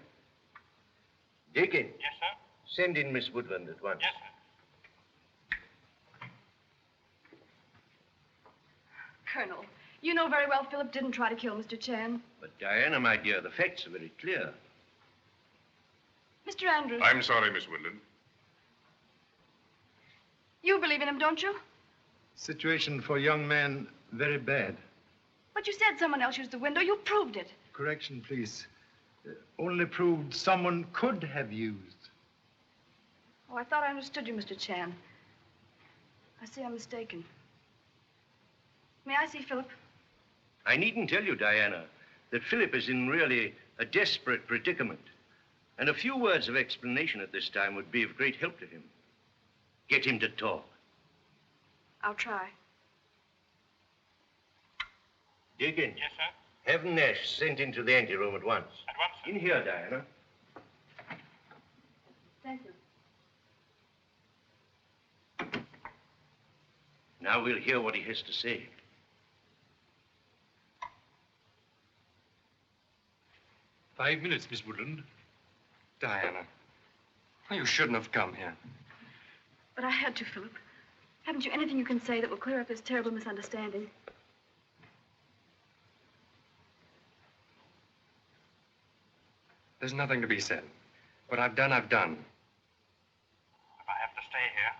S9: Deacon.
S12: Yes, sir.
S9: Send in Miss Woodland at once.
S12: Yes, sir.
S7: Colonel, you know very well Philip didn't try to kill Mr. Chan.
S9: But Diana, my dear, the facts are very clear.
S7: Mr. Andrews.
S17: I'm sorry, Miss Woodland.
S7: You believe in him, don't you?
S2: Situation for young man very bad.
S7: But you said someone else used the window. You proved it.
S2: Correction, please. Only proved someone could have used.
S7: Oh, I thought I understood you, Mr. Chan. I see I'm mistaken. May I see Philip?
S9: I needn't tell you, Diana, that Philip is in really a desperate predicament. And a few words of explanation at this time would be of great help to him. Get him to talk.
S7: I'll try.
S9: Deacon.
S12: Yes, sir.
S9: Have Nash sent into the anteroom at once.
S12: At once, sir.
S9: In here, Diana.
S7: Thank you.
S9: Now we'll hear what he has to say.
S6: "5 minutes, Miss Woodland." Diana, you shouldn't have come here.
S7: But I had to, Philip. Haven't you anything you can say that will clear up this terrible misunderstanding?
S6: There's nothing to be said. What I've done, I've done.
S12: If I have to stay here,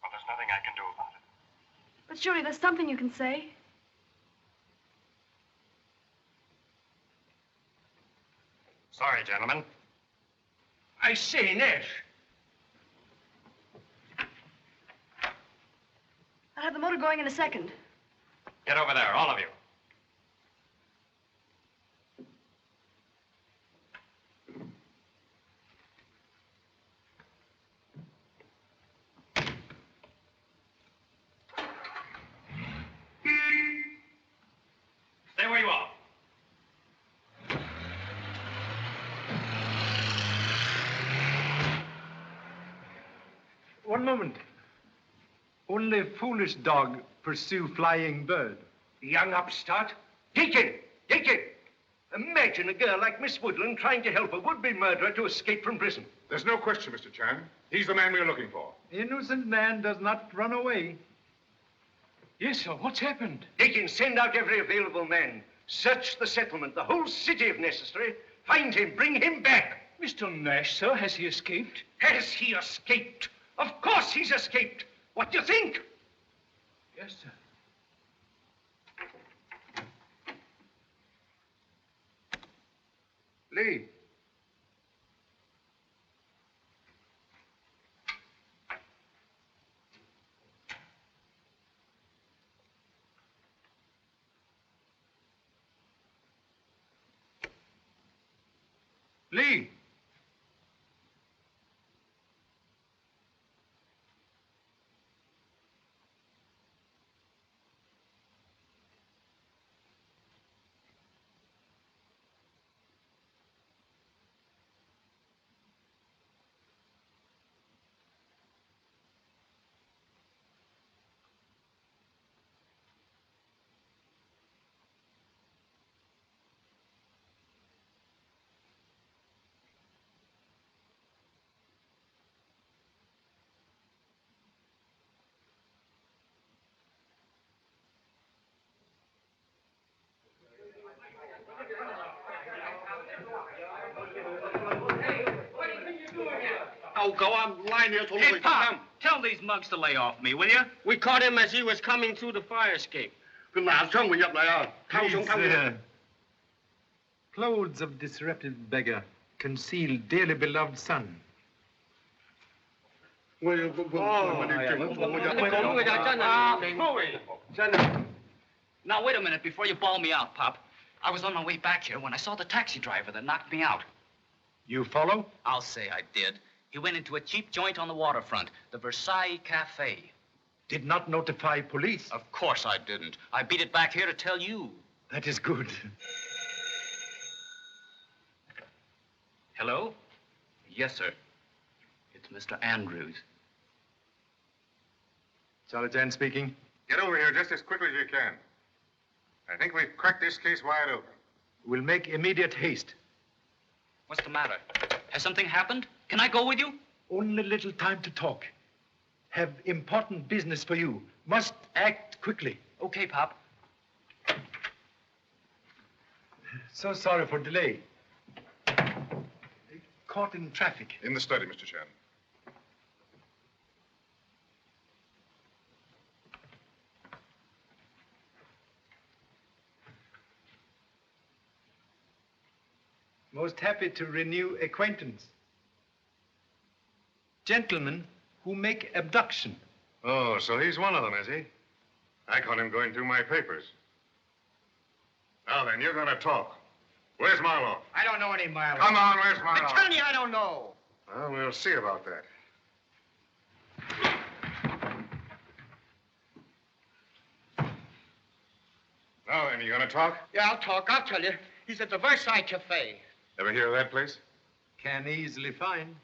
S12: well, there's nothing I can do about it.
S7: But surely there's something you can say.
S6: Sorry, gentlemen.
S9: I say, Nash.
S7: I'll have the motor going in a second.
S6: Get over there, all of you. Stay where you are.
S2: One moment. Only foolish dog pursue flying bird.
S9: Young upstart. Deacon! Deacon! Imagine a girl like Miss Woodland trying to help a would-be murderer to escape from prison.
S17: There's no question, Mr. Chan. He's the man we're looking for.
S2: Innocent man does not run away.
S6: Yes, sir. What's happened?
S9: Deacon, send out every available man. Search the settlement, the whole city if necessary. Find him, bring him back.
S6: Mr. Nash, sir, has he escaped?
S9: Has he escaped? Of course he's escaped. What do you think?
S6: Yes, sir.
S2: Lee. Lee.
S16: go. I'm lying here till
S8: Hey, Pop, tell these mugs to lay off me, will you?
S16: We caught him as he was coming through the fire escape.
S2: These clothes of disrepute beggar conceal dearly beloved son.
S8: Now, wait a minute before you bawl me out, Pop. I was on my way back here when I saw the taxi driver that knocked me out.
S2: You follow?
S8: I'll say I did. He went into a cheap joint on the waterfront, the Versailles Cafe.
S2: Did not notify police?
S8: Of course I didn't. I beat it back here to tell you.
S2: That is good.
S8: Hello? Yes, sir. It's Mr. Andrews.
S2: Charlie Jan speaking.
S17: Get over here just as quickly as you can. I think we've cracked this case wide open.
S2: We'll make immediate haste.
S8: What's the matter? Has something happened? Can I go with you?
S2: Only little time to talk. Have important business for you. Must act quickly.
S8: Okay, Pop.
S2: So sorry for delay. Caught in traffic.
S17: In the study, Mr. Chan.
S2: Most happy to renew acquaintance. Gentlemen who make abduction.
S17: Oh, so he's one of them, is he? I caught him going through my papers. Now then, you're gonna talk. Where's Marlowe?
S4: I don't know any Marlowe.
S17: Come on, where's
S4: I'm
S17: Marlowe?
S4: telling you, I don't know.
S17: Well, we'll see about that. Now then, you gonna talk?
S4: Yeah, I'll talk. I'll tell you. He's at the Versailles Cafe.
S17: Ever hear of that place?
S2: Can easily find.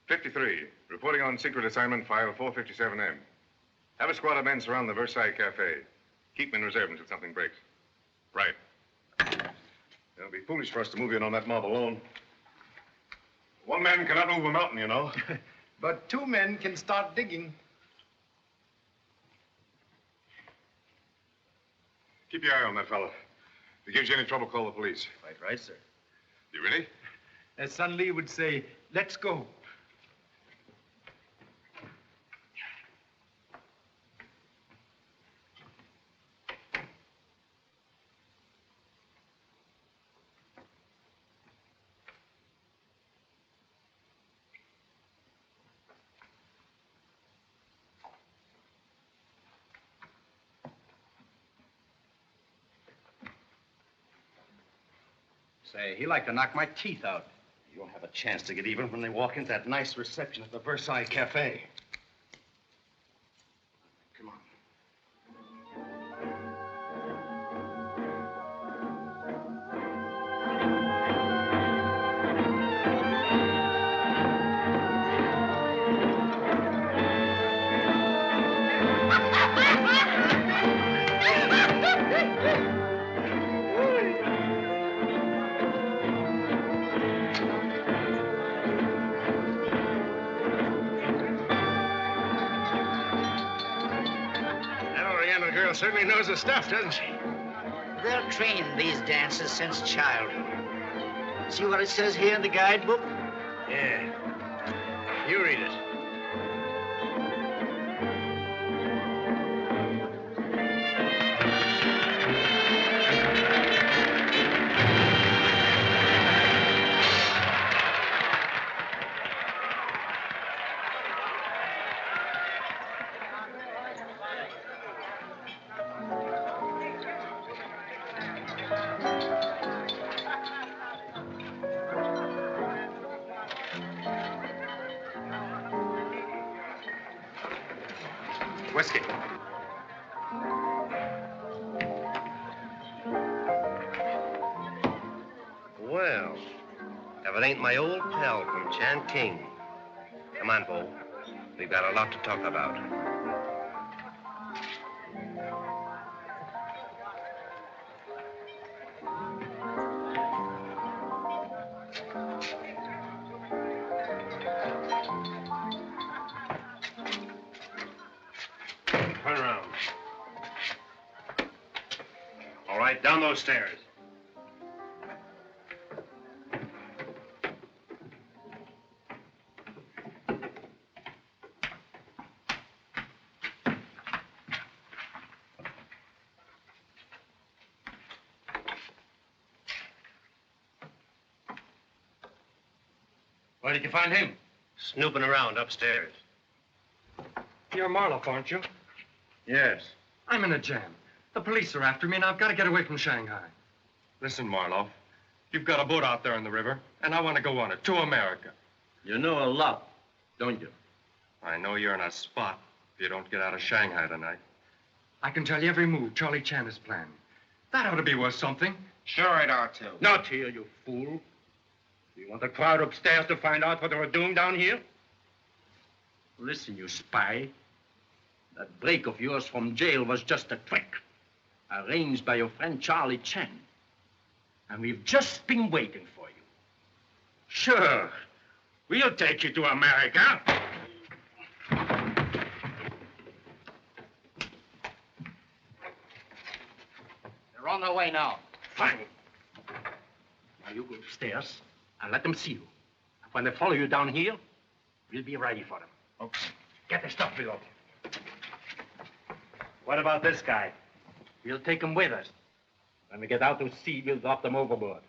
S17: '53, reporting on secret assignment file 457M. Have a squad of men surround the Versailles Cafe. Keep them in reserve until something breaks. Right. It'll be foolish for us to move in on that mob alone. One man cannot move a mountain, you know.
S2: But two men can start digging.
S17: Keep your eye on that fellow. If he gives you any trouble, call the police.
S6: Right, sir.
S17: You ready?
S2: As Sun Lee would say, let's go.
S13: Say, he like to knock my teeth out. You won't have a chance to get even when they walk into that nice reception at the Versailles Cafe. Come on.
S17: Girl certainly knows her stuff, doesn't she?
S18: They're trained these dances since childhood. See what it says here in the guidebook?
S17: Yeah. You read it.
S13: Whiskey.
S16: Well, if it ain't my old pal from Changking. Come on, Bo. We've got a lot to talk about.
S9: Turn around.
S6: right, down those stairs. Where did you find him?
S16: Snooping around upstairs.
S19: You're Marloff, aren't you?
S6: Yes.
S19: I'm in a jam. The police are after me, and I've got to get away from Shanghai. Listen, Marloff, you've got a boat out there in the river, and I want to go on it to America.
S9: You know a lot, don't you?
S19: I know you're in a spot if you don't get out of Shanghai tonight. I can tell you every move Charlie Chan has planned. That ought to be worth something.
S13: Sure it ought to.
S12: Not here, you fool. You want the crowd upstairs to find out what they were doing down here? Listen, you spy. That break of yours from jail was just a trick, arranged by your friend Charlie Chan. And we've just been waiting for you. Sure. We'll take you to America. They're on their way now. Fine. Now you go upstairs and let them see you. When they follow you down here, we'll be ready for them. Okay. Get the stuff below.
S6: What about this guy?
S12: We'll take them with us. When we get out to sea, we'll drop them overboard.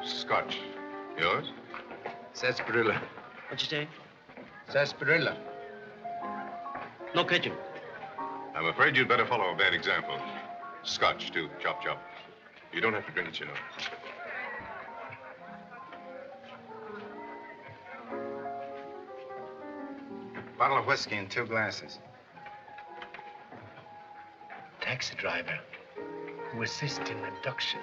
S17: Scotch. Yours?
S13: Sarsaparilla.
S16: What'd you say?
S13: Sarsaparilla.
S16: No kitchen.
S17: I'm afraid you'd better follow a bad example. Scotch, too. Chop, chop. You don't have to drink it, you know.
S13: Bottle of whiskey and 2 glasses.
S10: Taxi driver who assists in abduction.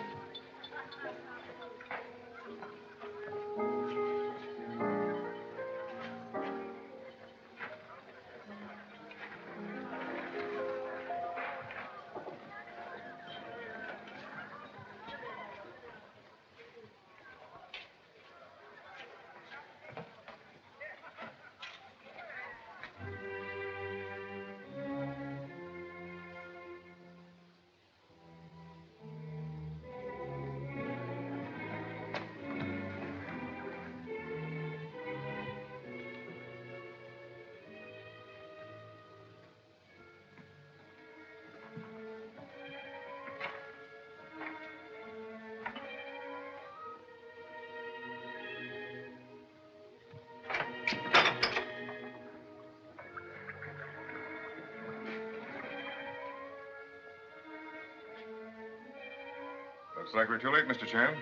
S17: Looks like we're too late, Mr. Chan.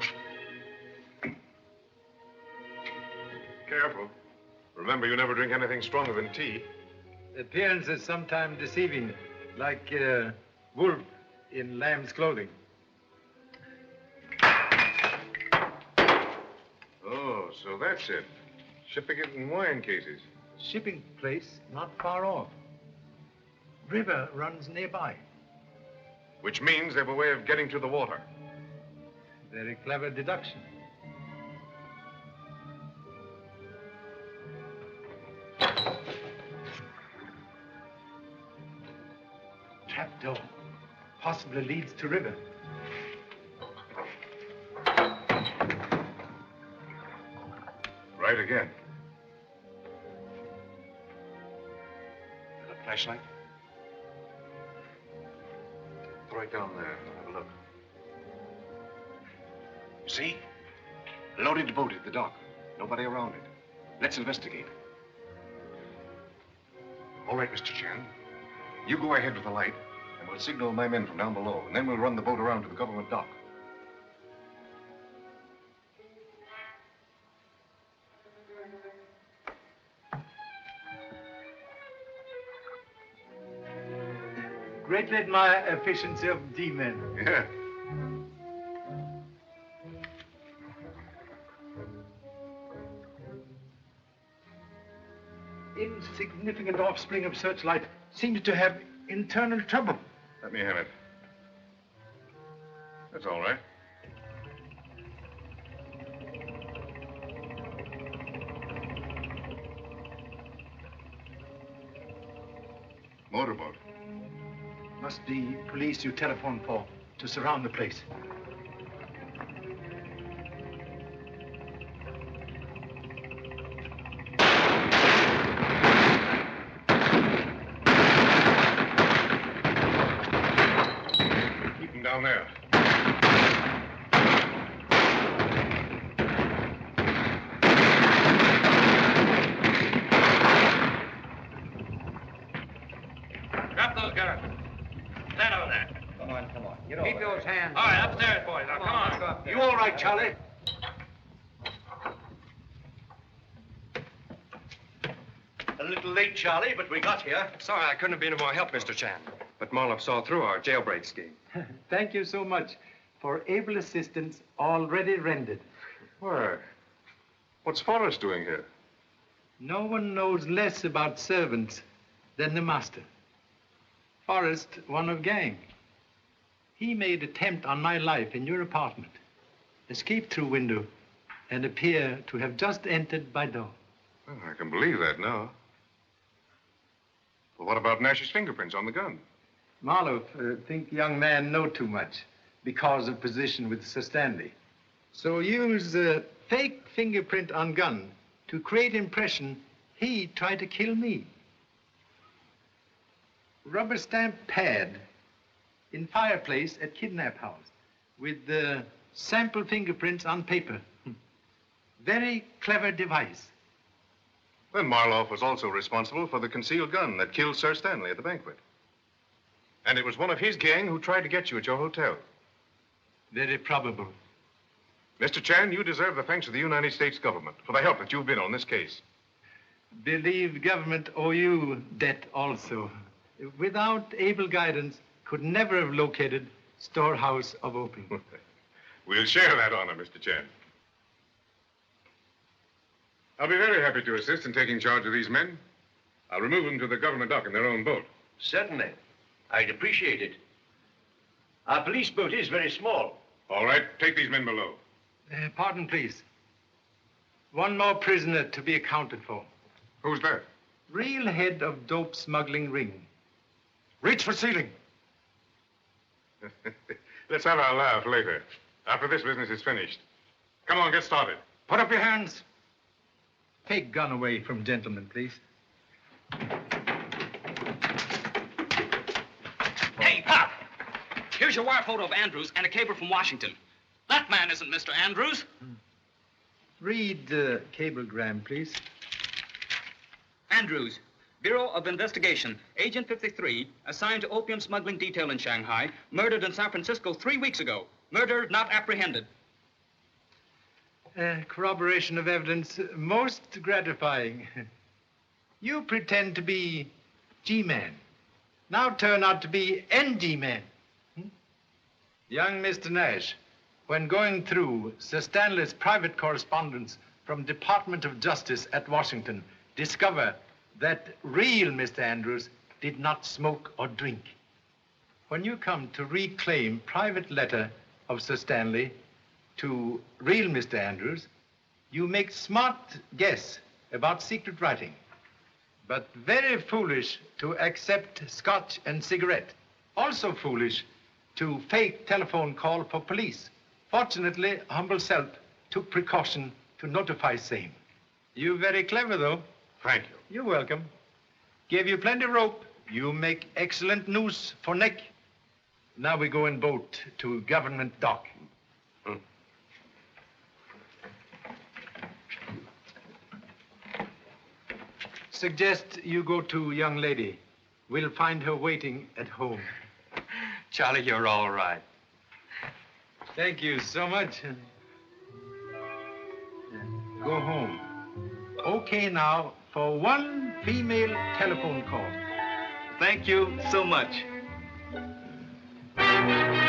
S17: Careful. Remember, you never drink anything stronger than tea.
S2: Appearance is sometimes deceiving, like wolf in lamb's clothing.
S17: Oh, so that's it. Shipping it in wine cases.
S2: Shipping place not far off. River runs nearby.
S17: Which means they have a way of getting to the water.
S2: Very clever deduction. Trapdoor. Possibly leads to river.
S17: Right again.
S13: Got a flashlight?
S17: Throw it down there. Have a look.
S13: See? Loaded boat at the dock. Nobody around it. Let's investigate.
S17: All right, Mr. Chan. You go ahead with the light, and we'll signal my men from down below, and then we'll run the boat around to the government dock.
S2: Greatly admire efficiency of D-men.
S17: Yeah.
S2: Insignificant offspring of Searchlight seems to have internal trouble.
S17: Let me have it. That's all right. Motorboat.
S2: Must be police you telephoned for to surround the place.
S17: Keep them down there.
S5: Drop those guns. Stand over there.
S18: Come on, come on. Get
S5: Keep those hands. All right, upstairs, boys. Now, come on.
S9: You all right, Charlie? A little late, Charlie, but we got here.
S19: Sorry I couldn't have been of more help, Mr. Chan. But Marloff saw through our jailbreak scheme.
S2: Thank you so much for able assistance already rendered.
S17: Why? What's Forrest doing here?
S2: No one knows less about servants than the master. Forrest, one of gang. He made attempt on my life in your apartment, escaped through window, and appear to have just entered by door.
S17: Well, I can believe that now. Well, what about Nash's fingerprints on the gun?
S2: Marloff think young man know too much because of position with Sir Stanley. So use fake fingerprint on gun to create impression he tried to kill me. Rubber stamp pad in fireplace at kidnap house with the sample fingerprints on paper. Very clever device.
S17: Then Marloff was also responsible for the concealed gun that killed Sir Stanley at the banquet. And it was one of his gang who tried to get you at your hotel.
S2: Very probable.
S17: Mr. Chan, you deserve the thanks of the United States government for the help that you've been on this case.
S2: Believe government owe you debt also. Without able guidance, could never have located storehouse of opium.
S17: We'll share that honor, Mr. Chan. I'll be very happy to assist in taking charge of these men. I'll remove them to the government dock in their own boat.
S9: Certainly. I'd appreciate it. Our police boat is very small.
S17: All right, take these men below.
S2: Pardon, please. One more prisoner to be accounted for.
S17: Who's that?
S2: Real head of dope smuggling ring.
S19: Reach for ceiling.
S17: Let's have our laugh later, after this business is finished. Come on, get started.
S2: Put up your hands. Take gun away from gentlemen, please.
S8: Hey, Pop! Here's your wire photo of Andrews and a cable from Washington. That man isn't Mr. Andrews.
S2: Read the cablegram, please.
S8: Andrews, Bureau of Investigation, Agent 53, assigned to opium smuggling detail in Shanghai, murdered in San Francisco 3 weeks ago. Murder not apprehended.
S2: Corroboration of evidence most gratifying. You pretend to be G-man. Now turn out to be NG-man. Young Mr. Nash, when going through Sir Stanley's private correspondence from Department of Justice at Washington, discover that real Mr. Andrews did not smoke or drink. When you come to reclaim private letter of Sir Stanley to real Mr. Andrews, you make smart guess about secret writing, but very foolish to accept scotch and cigarette. Also foolish to fake telephone call for police. Fortunately, humble self took precaution to notify same. You very clever, though.
S17: Thank you.
S2: You're welcome. Gave you plenty rope. You make excellent noose for neck. Now we go in boat to government dock. Suggest you go to young lady. We'll find her waiting at home.
S19: Charlie, you're all right.
S2: Thank you so much. Go home. Okay now for one female telephone call.
S8: Thank you so much.
S3: Thank you.